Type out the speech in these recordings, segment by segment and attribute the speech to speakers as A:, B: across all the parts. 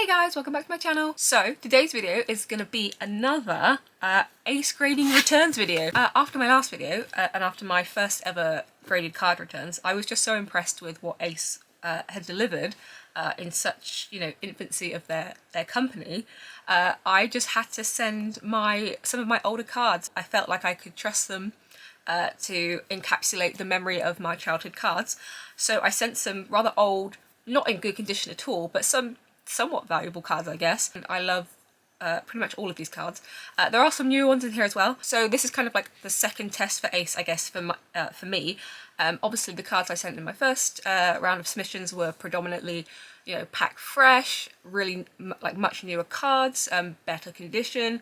A: Hey guys, welcome back to my channel. So today's video is going to be another ace grading returns video. After my last video and after my first ever graded card returns, I was just so impressed with what Ace had delivered in such, infancy of their company. I just had to send some of my older cards. I felt like I could trust them to encapsulate the memory of my childhood cards. So I sent some rather old, not in good condition at all, but some somewhat valuable cards, I guess. And I love pretty much all of these cards. There are some newer ones in here as well. So this is kind of like the second test for Ace, I guess, for me. Obviously the cards I sent in my first round of submissions were predominantly, pack fresh, really like much newer cards, better condition.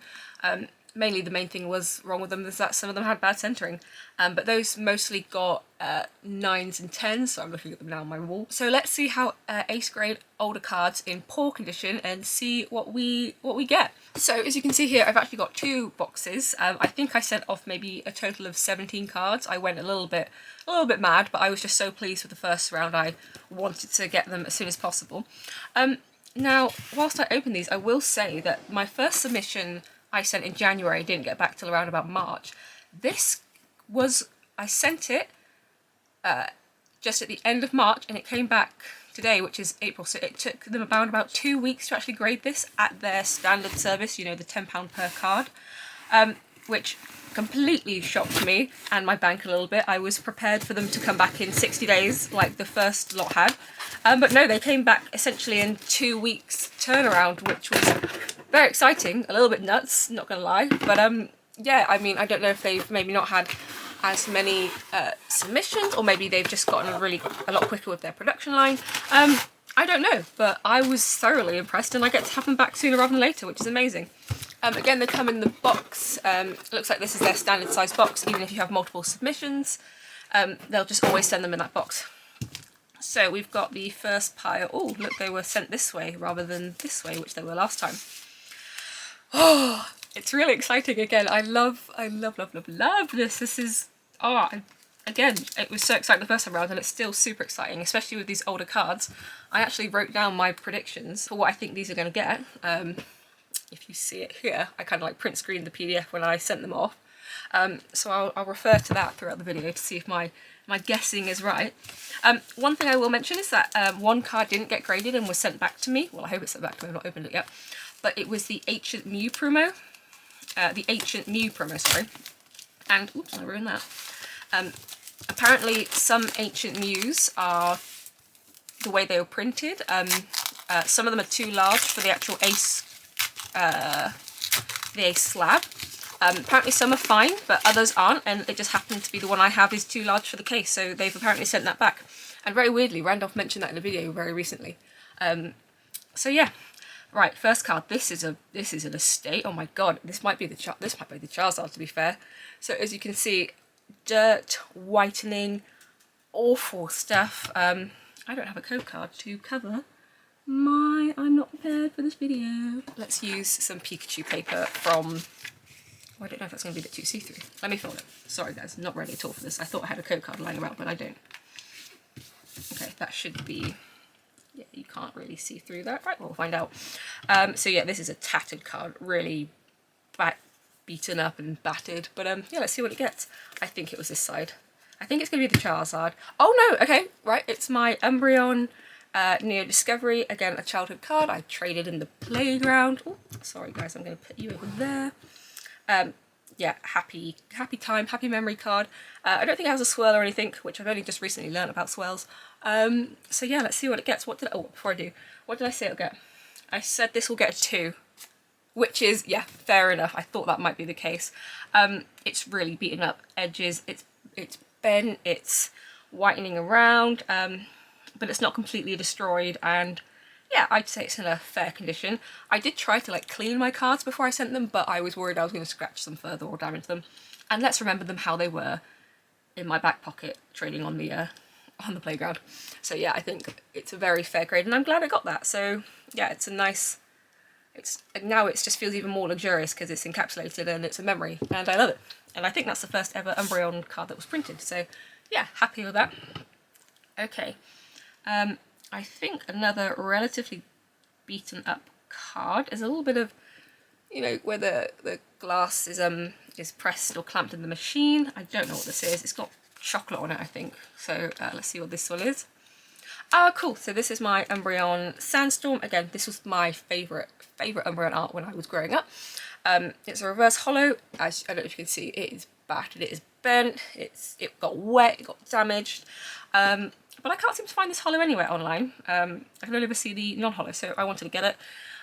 A: Mainly the main thing was wrong with them is that some of them had bad centering, but those mostly got 9s and 10s, so I'm looking at them now on my wall. So let's see how Ace grade older cards in poor condition and see what we get. So as you can see here, I've actually got two boxes. I think I sent off maybe a total of 17 cards. I went a little bit mad, but I was just so pleased with the first round. I wanted to get them as soon as possible. Now, whilst I open these, I will say that my first submission I sent in January, didn't get back till around about March. I sent it just at the end of March and it came back today, which is April, so it took them about 2 weeks to actually grade this at their standard service, the £10 per card, which completely shocked me and my bank a little bit. I was prepared for them to come back in 60 days like the first lot had, but no, they came back essentially in 2 weeks turnaround, which was very exciting, a little bit nuts, not gonna lie, but yeah, I mean, I don't know if they've maybe not had as many submissions, or maybe they've just gotten a lot quicker with their production line. I don't know, but I was thoroughly impressed and I get to have them back sooner rather than later, which is amazing. Again, they come in the box. It looks like this is their standard size box, even if you have multiple submissions. They'll just always send them in that box. So we've got the first pile. Oh, look, they were sent this way rather than this way, which they were last time. Oh, it's really exciting again. I love this. This is, again, it was so exciting the first time around and it's still super exciting, especially with these older cards. I actually wrote down my predictions for what I think these are going to get. If you see it here, I kind of like print screened the PDF when I sent them off. So I'll refer to that throughout the video to see if my guessing is right. One thing I will mention is that one card didn't get graded and was sent back to me. Well, I hope it's sent back to me, I've not opened it yet. But it was the Ancient Mew promo. Sorry. And, oops, I ruined that. Apparently some Ancient Mews are the way they were printed. Some of them are too large for the actual Ace, the Ace slab. Apparently some are fine, but others aren't, and it just happened to be the one I have is too large for the case, so they've apparently sent that back. And very weirdly, Randolph mentioned that in a video very recently. So yeah. Right, first card. This is an estate. Oh my god, this might be the Charizard, to be fair. So as you can see, dirt, whitening, awful stuff. I don't have a code card to cover I'm not prepared for this video. Let's use some Pikachu paper from, I don't know if that's going to be a bit too see-through. Let me fold it. Sorry guys, not ready at all for this. I thought I had a code card lying around, but I don't. Okay, that should be, yeah, you can't really see through that. Right, we'll find out. So yeah, this is a tattered card, really beaten up and battered. But yeah, let's see what it gets. I think it was this side. I think it's going to be the Charizard. Oh no, okay, right, it's my Umbreon Neo Discovery. Again, a childhood card. I traded in the playground. Oh, sorry guys, I'm going to put you over there. Yeah, happy time, happy memory card. I don't think it has a swirl or anything, which I've only just recently learned about swirls. So yeah, let's see what it gets. Before I do, what did I say it'll get? I said this will get a 2, which is, yeah, fair enough. I thought that might be the case. It's really beaten up edges. It's bent. It's whitening around, but it's not completely destroyed. And yeah, I'd say it's in a fair condition. I did try to like clean my cards before I sent them, but I was worried I was going to scratch them further or damage them. And let's remember them how they were in my back pocket trading on the playground. So yeah, I think it's a very fair grade and I'm glad I got that. So yeah, it's a nice, now it just feels even more luxurious because it's encapsulated and it's a memory and I love it. And I think that's the first ever Umbreon card that was printed. So yeah, happy with that. Okay. I think another relatively beaten up card. There's a little bit of, you know, where the glass is pressed or clamped in the machine. I don't know what this is. It's got chocolate on it, I think. So let's see what this one is. Oh, cool. So this is my Umbreon Sandstorm. Again, this was my favourite Umbreon art when I was growing up. It's a reverse holo. As I don't know if you can see, it is battered, it is bent, it got wet, it got damaged. But I can't seem to find this holo anywhere online. I can only ever see the non-holo, so I wanted to get it.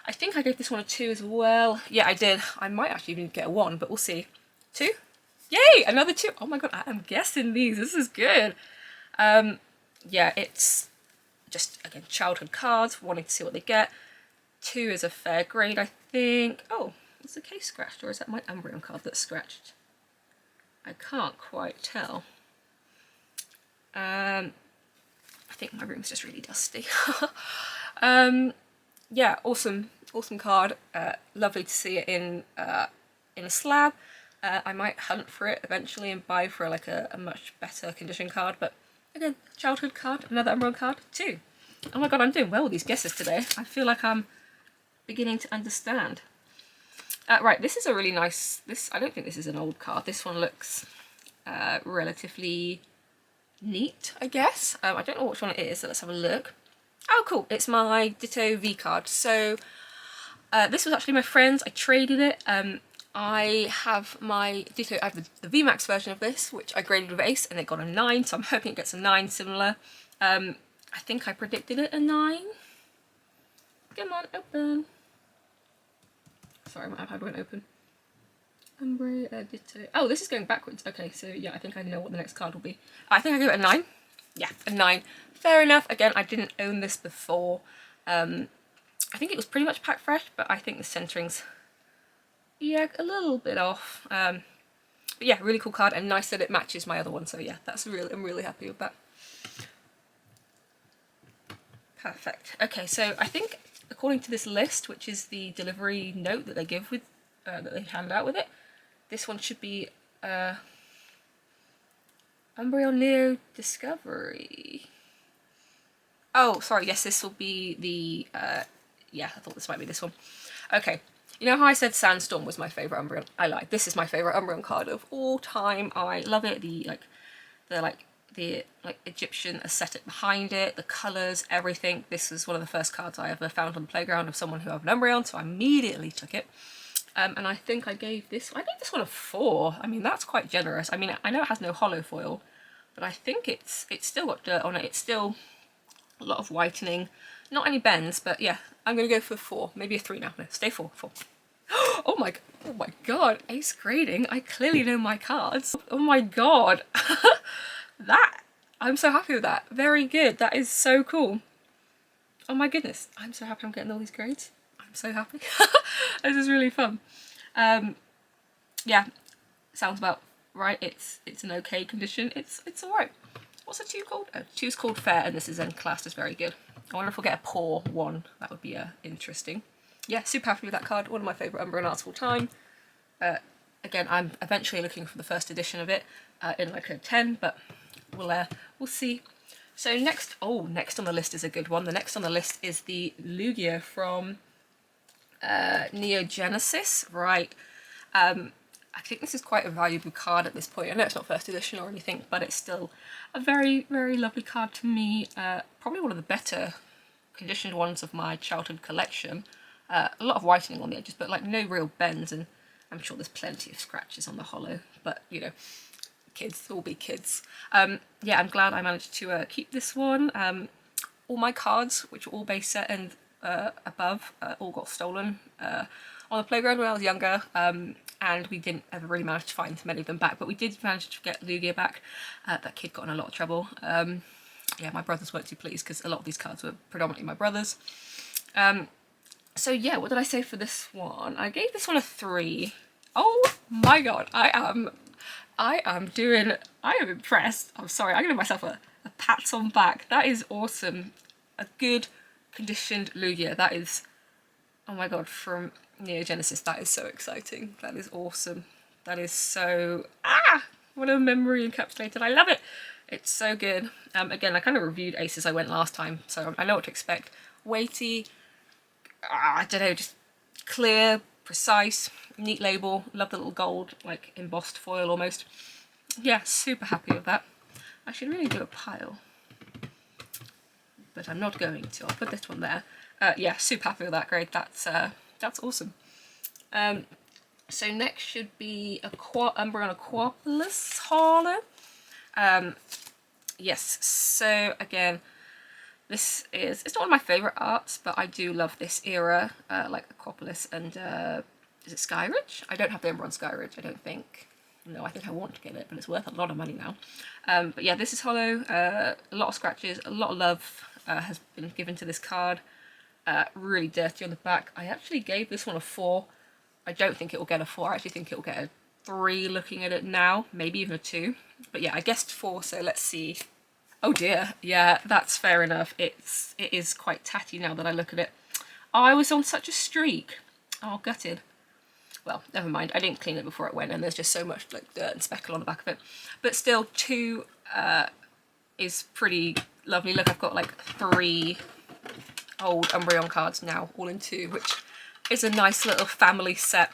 A: I think I gave this one a 2 as well. Yeah, I did. I might actually even get a 1, but we'll see. 2? Yay! Another 2! Oh my god, I am guessing these. This is good. Yeah, it's just, again, childhood cards, wanting to see what they get. 2 is a fair grade, I think. Oh, is the case scratched, or is that my Umbreon card that's scratched? I can't quite tell. I think my room's just really dusty. Yeah, awesome card. Lovely to see it in a slab. I might hunt for it eventually and buy for like a much better condition card, but again, childhood card, another Umbreon card, 2. Oh my god, I'm doing well with these guesses today. I feel like I'm beginning to understand. Right, this is a really nice, I don't think this is an old card. This one looks relatively neat, I guess. I don't know which one it is, so let's have a look. Oh cool, it's my Ditto V card. So this was actually my friend's. I traded it. I have my Ditto, I have the VMAX version of this, which I graded with Ace, and it got a 9, so I'm hoping it gets a 9 similar. I think I predicted it a 9. Come on, open. Sorry, my iPad won't open. Ditto. Oh, this is going backwards. Okay, so yeah, I think I know what the next card will be. I think I give it a 9. Yeah, a 9. Fair enough. Again, I didn't own this before. I think it was pretty much packed fresh, but I think the centering's, yeah, a little bit off. But yeah, really cool card, and nice that it matches my other one. So yeah, I'm really happy with that. Perfect. Okay, so I think according to this list, which is the delivery note that they give with, that they hand out with it, this one should be Umbreon Neo Discovery. Oh, sorry, yes, this will be the, yeah, I thought this might be this one. Okay, you know how I said Sandstorm was my favourite Umbreon? I lied. This is my favourite Umbreon card of all time. I love it. The Egyptian aesthetic behind it, the colours, everything. This was one of the first cards I ever found on the playground of someone who had an Umbreon, so I immediately took it. And I think I gave this one a 4. I mean, that's quite generous. I mean, I know it has no holo foil, but I think it's still got dirt on it. It's still a lot of whitening. Not any bends, but yeah, I'm going to go for 4. Maybe a 3 now. No, stay 4. Oh my god, Ace grading. I clearly know my cards. Oh my god. I'm so happy with that. Very good. That is so cool. Oh my goodness. I'm so happy I'm getting all these grades. I'm so happy. This is really fun. Yeah, sounds about right. It's an okay condition. It's alright. What's a 2 called? Oh, 2's called Fair, and this is then classed as very good. I wonder if we'll get a poor 1. That would be interesting. Yeah, super happy with that card. One of my favourite Umbreon arts of all time. Again, I'm eventually looking for the first edition of it in like a 10, but we'll see. So next on the list is a good one. The next on the list is the Lugia from Neo Genesis. Right. I think this is quite a valuable card at this point. I know it's not first edition or anything, but it's still a very, very lovely card to me. Probably one of the better conditioned ones of my childhood collection. A lot of whitening on the edges, but like no real bends, and I'm sure there's plenty of scratches on the holo, but you know, kids will be kids. Yeah, I'm glad I managed to keep this one. All my cards, which were all base set and above, all got stolen on the playground when I was younger, and we didn't ever really manage to find many of them back, but we did manage to get Lugia back. That kid got in a lot of trouble. Yeah, my brothers weren't too pleased because a lot of these cards were predominantly my brothers. So yeah, what did I say for this one? I gave this one a 3. Oh my god, I am impressed. I'm sorry, I'm giving myself a pat on back. That is awesome. A good conditioned Lugia. That is, oh my god, from Neo Genesis. That is so exciting. That is awesome. That is so, what a memory encapsulated. I love it. It's so good. Again, I kind of reviewed Ace as I went last time, so I know what to expect. Weighty, I don't know, just clear, precise, neat label. Love the little gold, like embossed foil almost. Yeah, super happy with that. I should really do a pile, but I'm not going to. I'll put this one there. Yeah, super happy with that grade. That's awesome. So next should be Umbreon Aquapolis Holo. Yes, so again, it's not one of my favourite arts, but I do love this era, like Aquapolis and, is it Skyridge? I don't have the Umbreon Skyridge, I don't think. No, I think I want to get it, but it's worth a lot of money now. But yeah, this is holo, a lot of scratches, a lot of love has been given to this card. Really dirty on the back. I actually gave this one a 4. I don't think it will get a 4, I actually think it will get a 3 looking at it now, maybe even a 2. But yeah, I guessed 4, so let's see. Oh dear, yeah, that's fair enough. It is quite tatty now that I look at it. Oh, I was on such a streak. Oh, gutted. Well, never mind, I didn't clean it before it went, and there's just so much like dirt and speckle on the back of it. But still, 2 is pretty lovely. Look, I've got like 3 old Umbreon cards now, all in 2, which is a nice little family set.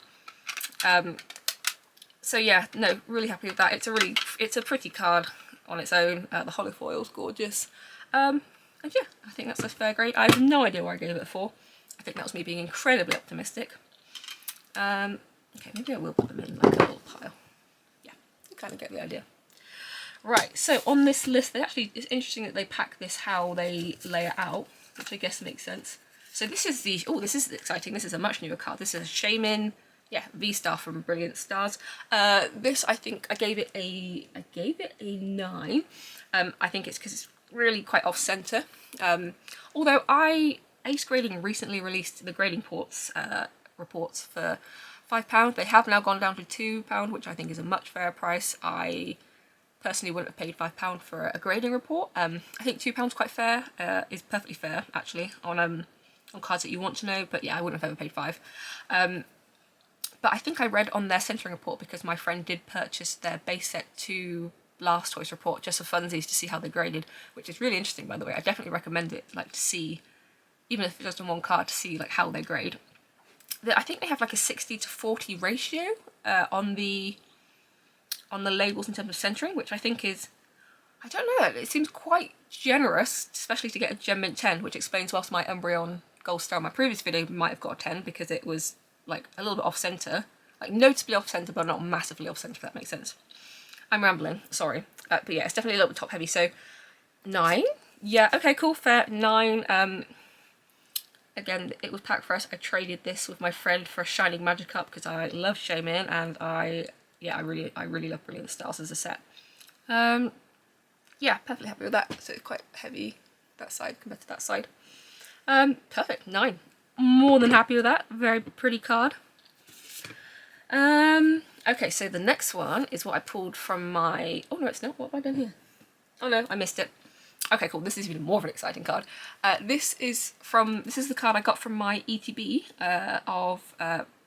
A: So yeah, no, really happy with that. It's a pretty card on its own. The holofoil's gorgeous. And yeah, I think that's a fair grade. I have no idea why I gave it a 4. I think that was me being incredibly optimistic. Okay, maybe I will put them in like a little pile. Yeah, you kind of get the idea. Right, so on this list, it's interesting that they pack this how they lay it out, which I guess makes sense. So this is this is exciting. This is a much newer card. This is a Shaman, yeah, V-Star from Brilliant Stars. This, I think I gave it a 9. I think it's because it's really quite off-center. Although Ace Grading recently released the grading reports for £5. They have now gone down to £2, which I think is a much fairer price. I personally wouldn't have paid £5 for a grading report. I think £2 quite fair, is perfectly fair actually on cards that you want to know, but yeah, I wouldn't have ever paid 5. But I think I read on their centering report, because my friend did purchase their base set to Blastoise report just for funsies to see how they graded, which is really interesting, by the way. I definitely recommend it, like, to see, even if it's just on one card, to see like how they grade. I think they have like a 60-40 ratio on the labels in terms of centering, which I think is, I don't know, it seems quite generous, especially to get a Gem Mint 10, which explains whilst my Umbreon Gold Star in my previous video might have got a 10 because it was like a little bit off center, like noticeably off center, but not massively off center, if that makes sense. I'm rambling, sorry. But yeah, it's definitely a little bit top heavy, so 9? Yeah, okay, cool, fair, 9. Again, it was packed fresh. I traded this with my friend for a Shining Magikarp because I love Shaman, and I really love Brilliant Stars as a set. Yeah, perfectly happy with that. So it's quite heavy, that side compared to that side. Perfect, 9. More than happy with that. Very pretty card. Okay, so the next one is what I pulled from my... Oh no, it's not. What have I done here? Oh no, I missed it. Okay, cool. This is even more of an exciting card. This is the card I got from my ETB of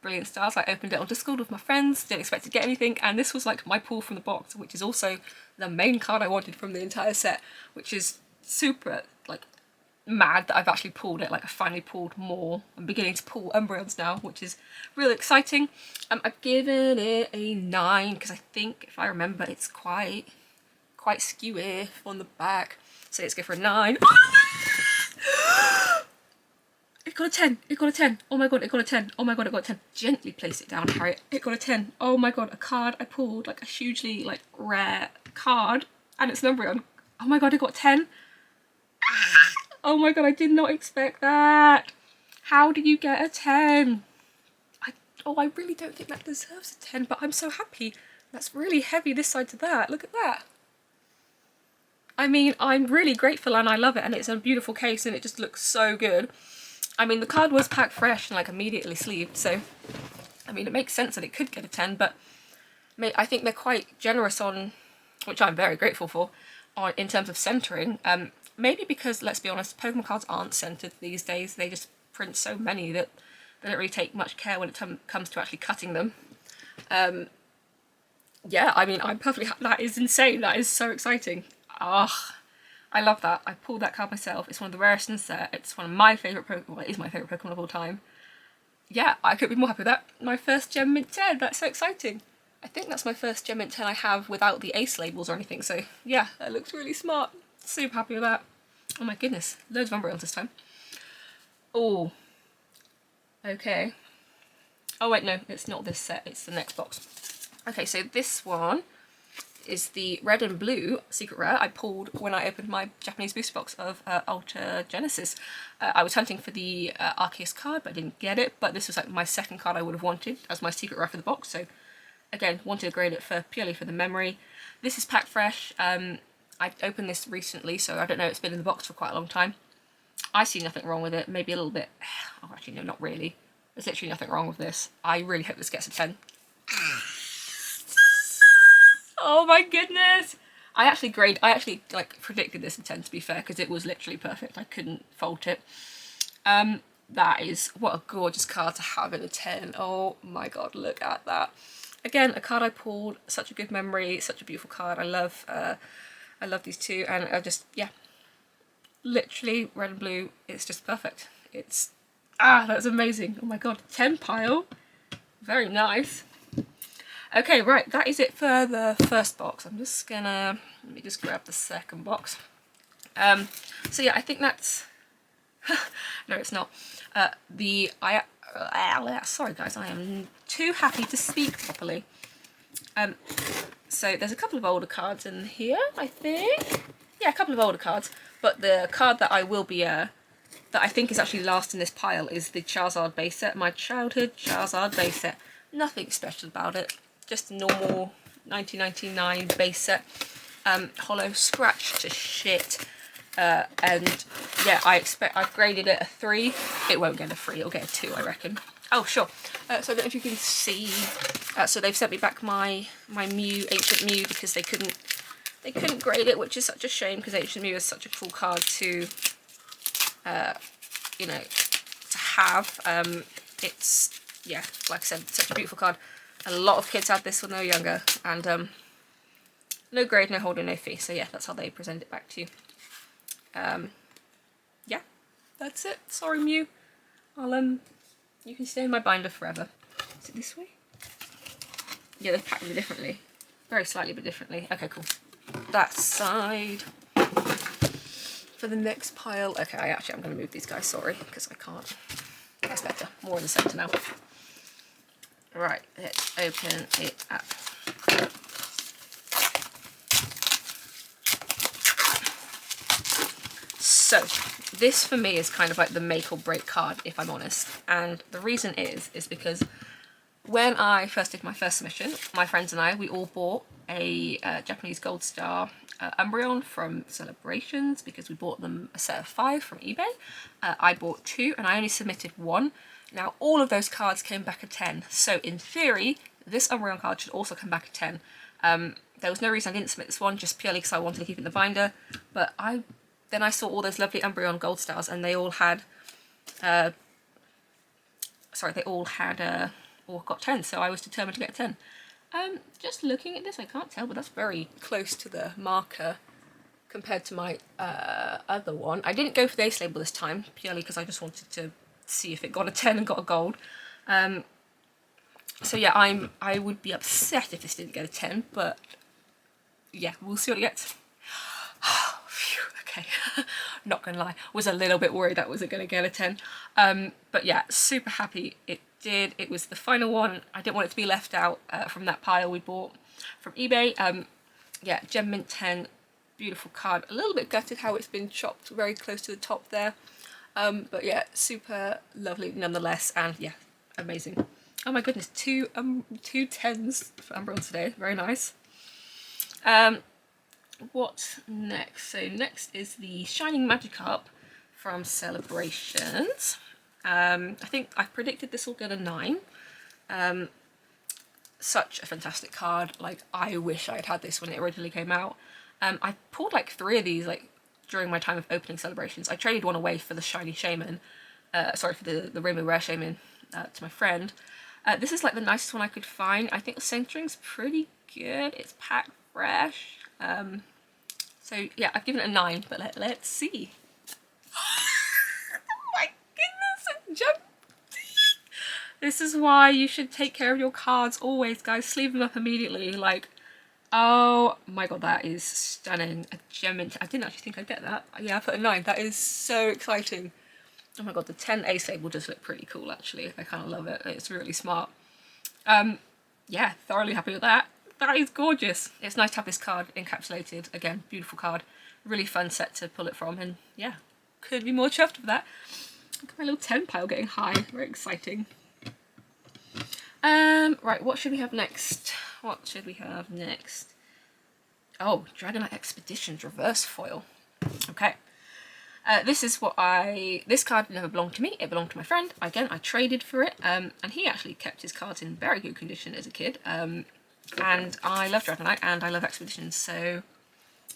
A: Brilliant Stars. I opened it on Discord with my friends, didn't expect to get anything, and this was like my pull from the box, which is also the main card I wanted from the entire set, which is super, like, mad that I've actually pulled it. Like, I finally pulled more. I'm beginning to pull Umbreons now, which is really exciting. I've given it a 9 because I think, if I remember, it's quite skewy on the back. So let's go for a 9. It got a 10. It got a 10. Oh my god, it got a 10. Oh my god, it got a 10. Gently place it down, Harriet. It got a 10. Oh my god, a card I pulled, like a hugely like rare card, and it's an Umbreon. Oh my god, it got 10. Oh my god, I did not expect that. How did you get a 10? I really don't think that deserves a 10, but I'm so happy. That's really heavy this side to that. Look at that. I mean, I'm really grateful and I love it, and it's a beautiful case and it just looks so good. I mean, the card was packed fresh and like immediately sleeved, so I mean, it makes sense that it could get a 10, but I think they're quite generous on, which I'm very grateful for, in terms of centering. Maybe because, let's be honest, Pokemon cards aren't centered these days. They just print so many that they don't really take much care when it comes to actually cutting them. Yeah, I mean, I'm perfectly that is insane. That is so exciting. Ah, I love that. I pulled that card myself. It's one of the rarest in the set. It's one of my favourite Pokemon. Well, it is my favourite Pokemon of all time. Yeah, I couldn't be more happy with that. My first Gem Mint 10. That's so exciting. I think that's my first Gem Mint 10 I have without the ace labels or anything. So yeah, that looks really smart. Super happy with that. Oh my goodness. Loads of Umbreons this time. Oh. Okay. Oh wait, no. It's not this set. It's the next box. Okay, so this one is the red and blue secret rare I pulled when I opened my Japanese booster box of Ultra Genesis. I was hunting for the Arceus card, but I didn't get it, but this was like my second card I would have wanted as my secret rare for the box, so again, wanted to grade it for purely for the memory. This is packed fresh. I opened this recently, so I don't know, it's been in the box for quite a long time. I see nothing wrong with it, maybe a little bit, oh actually no, not really. There's literally nothing wrong with this. I really hope this gets a 10. Oh my goodness! I actually like predicted this a 10 to be fair, because it was literally perfect. I couldn't fault it. That is, what a gorgeous card to have in a 10. Oh my god, look at that. Again, a card I pulled, such a good memory, such a beautiful card. I love these two, and I just, yeah. Literally, red and blue, it's just perfect. It's, that's amazing. Oh my god, 10 pile. Very nice. Okay, right, that is it for the first box. I'm just gonna, let me just grab the second box. So yeah, I think that's, no it's not. Sorry guys, I am too happy to speak properly. So there's a couple of older cards in here, I think. Yeah, a couple of older cards, but the card that I will be, that I think is actually last in this pile is the Charizard base set, my childhood Charizard base set. Nothing special about it. Just a normal 1999 base set, hollow, scratched to shit, and yeah, I've graded it a 3. It won't get a 3, it'll get a 2, I reckon. Oh sure. So I don't know if you can see. So they've sent me back my Mew, Ancient Mew, because they couldn't grade it, which is such a shame because Ancient Mew is such a cool card to, you know, to have. It's, yeah, like I said, such a beautiful card. A lot of kids had this when they were younger, and no grade, no holder, no fee. So yeah, that's how they present it back to you. Yeah, that's it. Sorry, Mew. You can stay in my binder forever. Is it this way? Yeah, they've packed them differently. Very slightly, but differently. Okay, cool. That side. For the next pile. Okay, I'm going to move these guys, sorry, because I can't. That's better. More in the centre now. Right, let's open it up. So, this for me is kind of like the make or break card, if I'm honest. And the reason is because when I first did my first submission, my friends and I, we all bought a Japanese Gold Star Umbreon from Celebrations, because we bought them a set of 5 from eBay. I bought 2 and I only submitted 1. Now all of those cards came back a 10, so in theory this Umbreon card should also come back a 10. There was no reason I didn't submit this one, just purely because I wanted to keep it in the binder, but then I saw all those lovely Umbreon Gold Stars and they all had, all got 10, so I was determined to get a 10. Just looking at this, I can't tell, but that's very close to the marker compared to my other one. I didn't go for the ace label this time, purely because I just wanted to see if it got a 10 and got a gold. So yeah, I would be upset if this didn't get a 10, but yeah, we'll see what it gets. Okay, not gonna lie, was a little bit worried that wasn't gonna get a 10. But yeah, super happy it did. It was the final one. I didn't want it to be left out from that pile we bought from eBay. Yeah, Gem Mint 10, beautiful card. A little bit gutted how it's been chopped very close to the top there. But yeah, super lovely nonetheless, and yeah, amazing. Oh my goodness, two 10s for Umbreon today, very nice. What next? So next is the Shining Magikarp from Celebrations. I think I predicted this will get a 9. Such a fantastic card. Like, I wish I'd had this when it originally came out. I pulled like 3 of these like during my time of opening Celebrations. I traded one away for the Shiny Shaman, for the Rainbow Rare Shaman to my friend. This is like the nicest one I could find. I think the centering's pretty good. It's packed fresh. So yeah, I've given it a 9, but let's see. Oh my goodness, it jumped. This is why you should take care of your cards always, guys. Sleeve them up immediately. Like, oh my god, that is stunning. A gem. I didn't actually think I'd get that. Yeah, I put a 9. That is so exciting. Oh my god, the 10 ace label does look pretty cool, actually. I kind of love it. It's really smart. Yeah, thoroughly happy with that. That is gorgeous. It's nice to have this card encapsulated. Again, beautiful card. Really fun set to pull it from, and yeah, could be more chuffed with that. Look at my little 10 pile getting high. Very exciting. Right, what should we have next? What should we have next? Oh, Dragonite Expeditions reverse foil. Okay. This is what this card never belonged to me, it belonged to my friend. Again, I traded for it, and he actually kept his cards in very good condition as a kid. And I love Dragonite and I love Expeditions, so...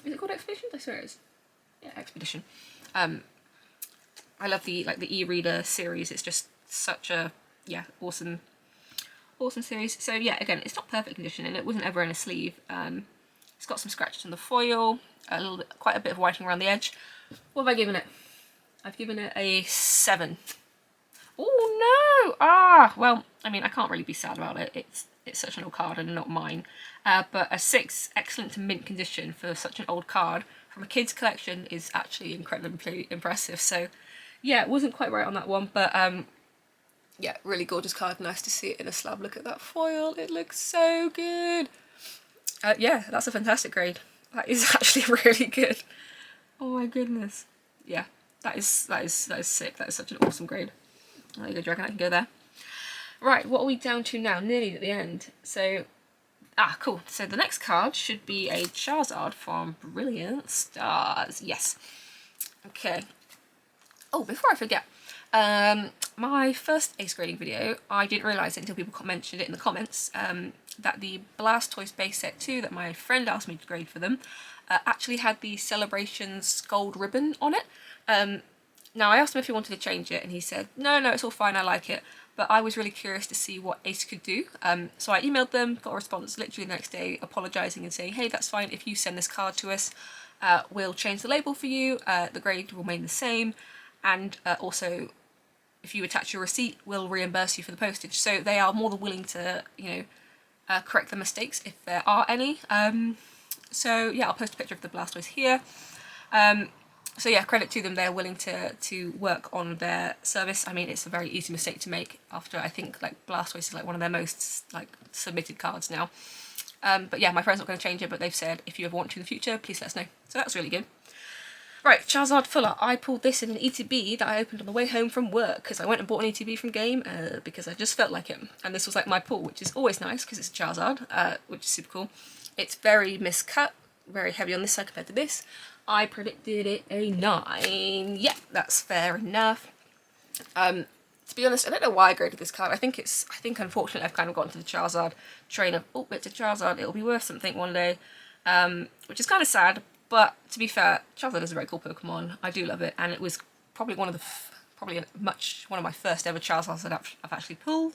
A: Is it called Expeditions? I swear it is. Yeah, Expedition. I love the e-reader series, it's just such a, yeah, awesome series. So yeah, again, it's not perfect condition and it wasn't ever in a sleeve. It's got some scratches on the foil, quite a bit of whitening around the edge. What have I given it? I've given it a 7. Oh no! Ah, well, I mean, I can't really be sad about it. It's such an old card and not mine. But a 6, excellent to mint condition for such an old card from a kid's collection is actually incredibly impressive. So yeah, it wasn't quite right on that one, but yeah, really gorgeous card. Nice to see it in a slab. Look at that foil. It looks so good. Yeah, that's a fantastic grade. That is actually really good. Oh my goodness. Yeah, that is sick. That is such an awesome grade. There you go, Dragon. I can go there. Right, what are we down to now? Nearly at the end. So, cool. So the next card should be a Charizard from Brilliant Stars. Yes. Okay. Oh, before I forget, my first ace grading video, I didn't realise it until people mentioned it in the comments, that the Blastoise base set 2 that my friend asked me to grade for them actually had the Celebrations gold ribbon on it. Now I asked him if he wanted to change it and he said, no, it's all fine, I like it. But I was really curious to see what Ace could do. So I emailed them, got a response literally the next day apologising and saying, hey, that's fine, if you send this card to us, we'll change the label for you, the grade will remain the same, and also if you attach your receipt, we'll reimburse you for the postage. So they are more than willing to, you know, correct the mistakes if there are any. So yeah, I'll post a picture of the Blastoise here. So yeah, credit to them, they're willing to work on their service. I mean, it's a very easy mistake to make after, I think, like, Blastoise is like one of their most, like, submitted cards now. But yeah, my friend's not going to change it, but they've said, if you ever want to in the future, please let us know. So that's really good. Right, Charizard Fuller. I pulled this in an ETB that I opened on the way home from work, because I went and bought an ETB from Game, because I just felt like it. And this was like my pull, which is always nice, because it's a Charizard, which is super cool. It's very miscut, very heavy on this side compared to this. I predicted it a 9. Yeah, that's fair enough. To be honest, I don't know why I graded this card. I think unfortunately I've kind of gotten to the Charizard train of, oh, it's a Charizard, it'll be worth something one day, which is kind of sad. But to be fair, Charizard is a very cool Pokemon. I do love it, and it was probably one of my first ever Charizards that I've actually pulled.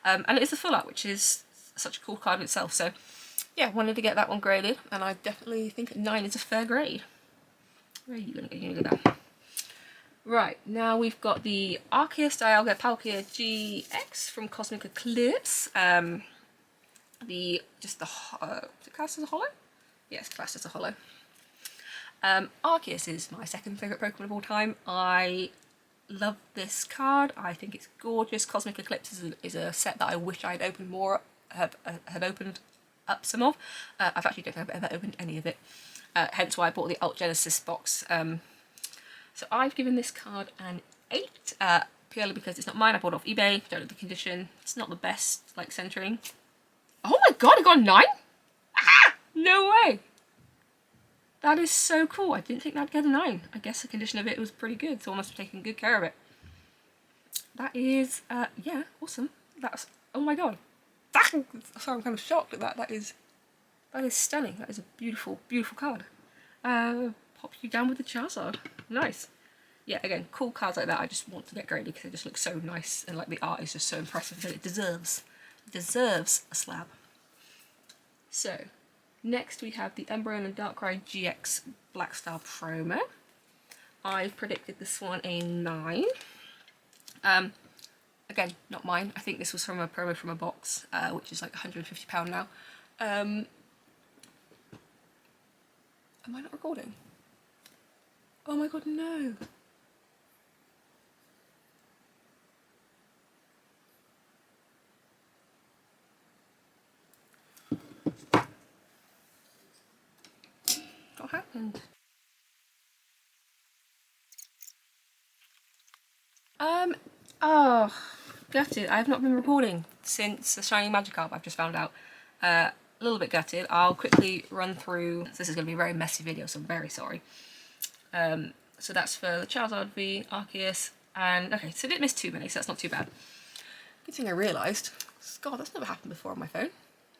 A: And it is a full art, which is such a cool card in itself. So yeah, wanted to get that one graded, and I definitely think 9 is a fair grade. Where are you going to go? That. Right, now we've got the Arceus Dialga Palkia GX from Cosmic Eclipse. Is it classed as a holo? Yes, classed as a holo. Arceus is my second favourite Pokemon of all time. I love this card. I think it's gorgeous. Cosmic Eclipse is a set that I wish I'd opened more, had opened up some of. I've actually don't think I've ever opened any of it. Hence why I bought the Alt Genesis box. So I've given this card an 8, purely because it's not mine. I bought it off eBay. Don't know the condition. It's not the best, like, centering. Oh my god, I got a 9? Ah! No way! That is so cool. I didn't think I'd get a 9. I guess the condition of it was pretty good, so I must have taken good care of it. That is, yeah, awesome. That's, oh my god. Sorry, I'm kind of shocked at that. That is stunning. That is a beautiful, beautiful card. Pop you down with the Charizard. Nice. Yeah, again, cool cards like that I just want to get graded because they just look so nice, and like the art is just so impressive that it deserves a slab. So, Next we have the Umbreon and Darkrai GX Black Star promo. I've predicted this one a 9. Again, not mine. I think this was from a promo from a box, which is like £150 now. Am I not recording? Oh my god, no! What happened? Oh, gutted. I have not been recording since the Shining Magikarp, I've just found out. A little bit gutted. I'll quickly run through. This is going to be a very messy video, so I'm very sorry. So that's for the Charizard V, Arceus, and okay, so I didn't miss too many, so that's not too bad. Good thing I realised. God, that's never happened before on my phone.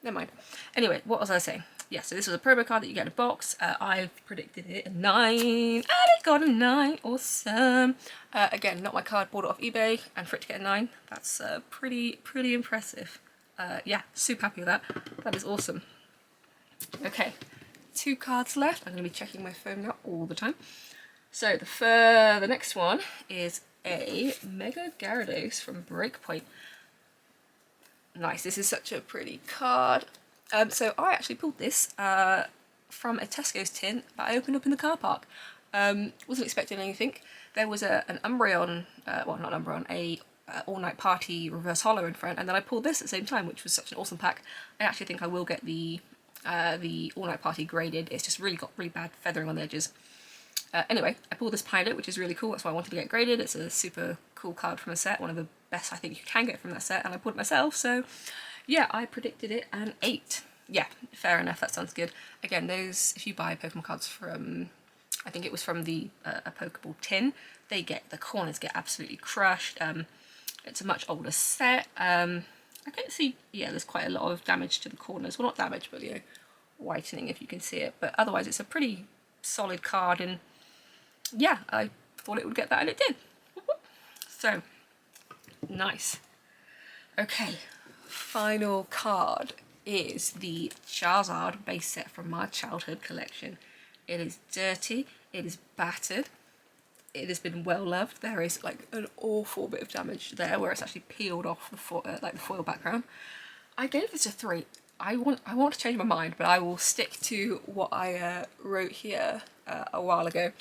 A: Never mind. Anyway, what was I saying? Yeah, so this was a promo card that you get in a box. I've predicted it a 9, and it got a 9. Awesome. Again, not my card, bought it off eBay, and for it to get a 9, that's pretty impressive. Yeah, super happy with that. That is awesome. Okay, 2 cards left. I'm going to be checking my phone now all the time. So the next one is a Mega Gyarados from Breakpoint. Nice, this is such a pretty card. So I actually pulled this from a Tesco's tin that I opened up in the car park. Wasn't expecting anything. There was an Umbreon, well not Umbreon, a all-night party reverse holo in front, and then I pulled this at the same time, which was such an awesome pack. I actually think I will get the all-night party graded. It's just really got really bad feathering on the edges. Anyway, I pulled this pilot, which is really cool. That's why I wanted to get graded. It's a super cool card from a set, one of the best I think you can get from that set, and I pulled it myself, so yeah, I predicted it an 8. Yeah, fair enough, that sounds good. Again, those, if you buy Pokemon cards from, I think it was from the a Pokeball tin, the corners get absolutely crushed. It's a much older set. I can see, yeah, there's quite a lot of damage to the corners. Well, not damage, but, you know, whitening if you can see it. But otherwise, it's a pretty solid card, and yeah, I thought it would get that, and it did. So, nice. Okay, final card is the Charizard base set from my childhood collection. It is dirty, it is battered, it has been well loved. There is like an awful bit of damage there where it's actually peeled off the like the foil background. I gave this a 3. I want to change my mind, but I will stick to what I wrote here a while ago.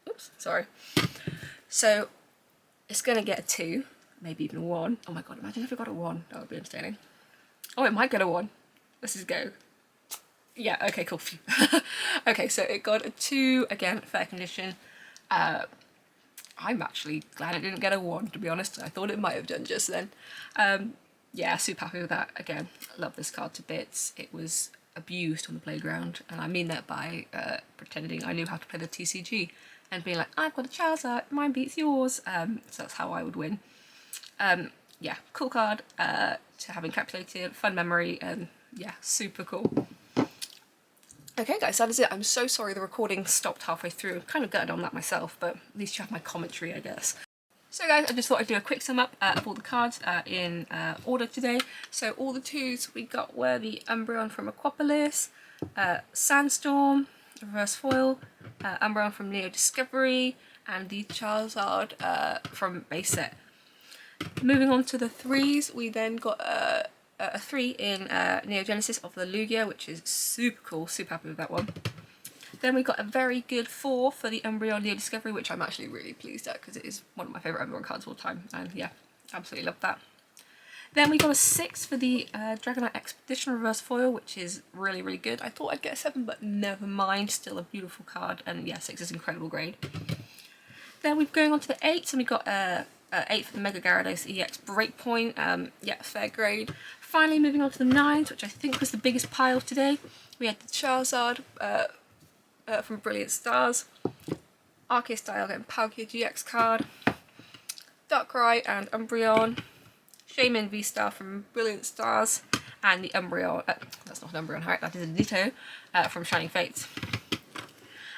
A: Oops, sorry. So it's gonna get a 2, maybe even a 1. Oh my god, imagine if it got a 1. That would be entertaining. Oh, it might get a 1. Let's just go. Yeah, okay, cool. Okay, so it got a 2, again, fair condition. I'm actually glad it didn't get a 1, to be honest. I thought it might have done just then. Yeah, super happy with that. Again, I love this card to bits. It was abused on the playground, and I mean that by pretending I knew how to play the TCG and being like, I've got a Charizard, mine beats yours. So that's how I would win. Yeah, cool card to have encapsulated, fun memory, and yeah, super cool. Okay guys, that is it. I'm so sorry the recording stopped halfway through. I'm kind of gutted on that myself, but at least you have my commentary, I guess. So guys, I just thought I'd do a quick sum up of all the cards in order today. So all the 2s we got were the Umbreon from Aquapolis, Sandstorm, reverse foil, Umbreon from Neo Discovery, and the Charizard from base set. Moving on to the 3s, we then got a 3 in Neo Genesis of the Lugia, which is super cool, super happy with that one. Then we got a very good 4 for the Umbreon Neo Discovery, which I'm actually really pleased at because it is one of my favourite Umbreon cards of all time, and yeah, absolutely love that. Then we got a 6 for the Dragonite Expedition Reverse Foil, which is really, really good. I thought I'd get a 7, but never mind, still a beautiful card, and yeah, 6 is incredible grade. Then we're going on to the 8s, and we got 8 for the Mega Gyarados EX Breakpoint, yeah, fair grade. Finally moving on to the 9s, which I think was the biggest pile today. We had the Charizard from Brilliant Stars, Arceus Dialga and Palkia GX card, Darkrai and Umbreon, Shaman V-Star from Brilliant Stars, and the Umbreon, that's not an Umbreon, right, that is a Ditto from Shining Fates.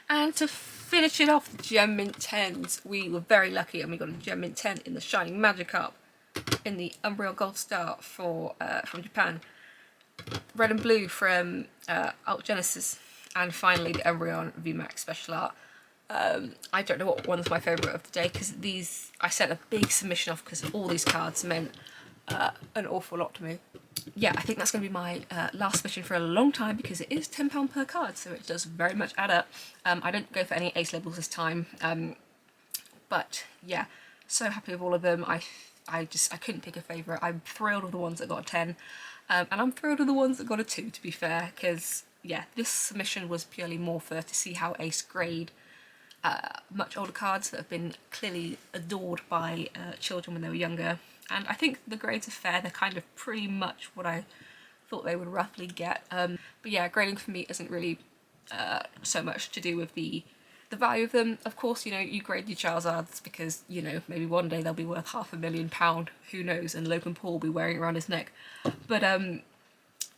A: And to finish it off, the Gem Mint 10s. We were very lucky and we got a Gem Mint 10 in the Shining Magikarp in the Umbreon Gold Star from Japan. Red and Blue from Alt Genesis, and finally the Embryon VMAX Special Art. I don't know what one's my favourite of the day, because these, I sent a big submission off because all these cards meant an awful lot to me. Yeah, I think that's going to be my last submission for a long time, because it is £10 per card, so it does very much add up. I don't go for any ace labels this time, but yeah, so happy with all of them. I couldn't pick a favourite. I'm thrilled with the ones that got a 10, and I'm thrilled with the ones that got a 2, to be fair, because yeah, this submission was purely more to see how ace grade much older cards that have been clearly adored by children when they were younger. And I think the grades are fair. They're kind of pretty much what I thought they would roughly get. But yeah, grading for me isn't really so much to do with the value of them. Of course, you know, you grade your Charizards because, you know, maybe one day they'll be worth £500,000, who knows, and Logan Paul will be wearing it around his neck. But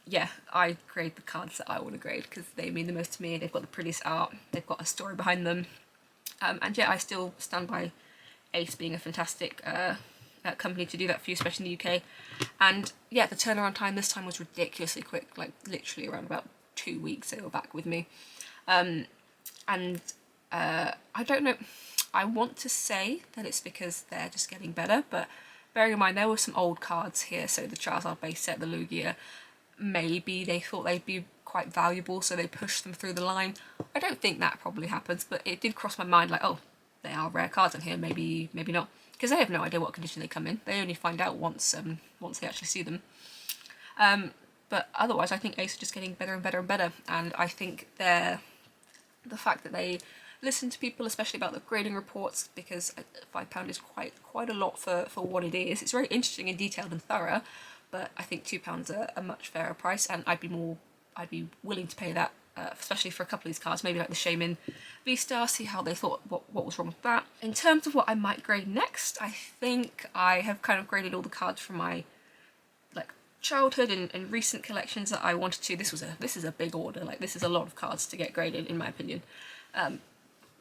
A: yeah, I grade the cards that I want to grade because they mean the most to me. They've got the prettiest art, they've got a story behind them. And yeah, I still stand by Ace being a fantastic company to do that for you, especially in the UK. And yeah, the turnaround time this time was ridiculously quick, like literally around about 2 weeks they were back with me. I don't know, I want to say that it's because they're just getting better, but bearing in mind there were some old cards here, so the Charizard base set, the Lugia, maybe they thought they'd be quite valuable, so they pushed them through the line. I don't think that probably happens, but it did cross my mind, like, oh, they are rare cards in here, maybe not, because they have no idea what condition they come in. They only find out once they actually see them. But otherwise, I think Ace are just getting better and better and better, and I think the fact that they listen to people, especially about the grading reports, because £5 is quite a lot for what it is. It's very interesting and detailed and thorough, but I think £2 are a much fairer price, and I'd be willing to pay that, especially for a couple of these cards, maybe like the Shaman V-Star, see how they thought, what was wrong with that. In terms of what I might grade next, I think I have kind of graded all the cards from my like childhood and recent collections that I wanted to. This is a big order, like this is a lot of cards to get graded in my opinion.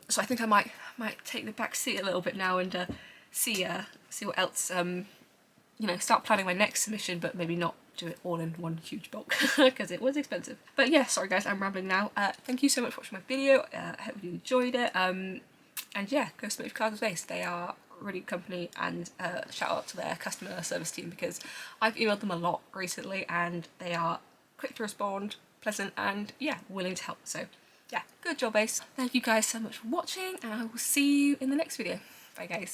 A: So I think I might take the back seat a little bit now and see what else, you know, start planning my next submission, but maybe not do it all in one huge bulk because it was expensive. But yeah, sorry guys, I'm rambling now. Thank you so much for watching my video. I hope you enjoyed it. And yeah, go submit your cards with Ace. They are a really good company, and shout out to their customer service team because I've emailed them a lot recently and they are quick to respond, pleasant, and yeah, willing to help. So yeah, good job Ace. Thank you guys so much for watching, and I will see you in the next video. Bye guys.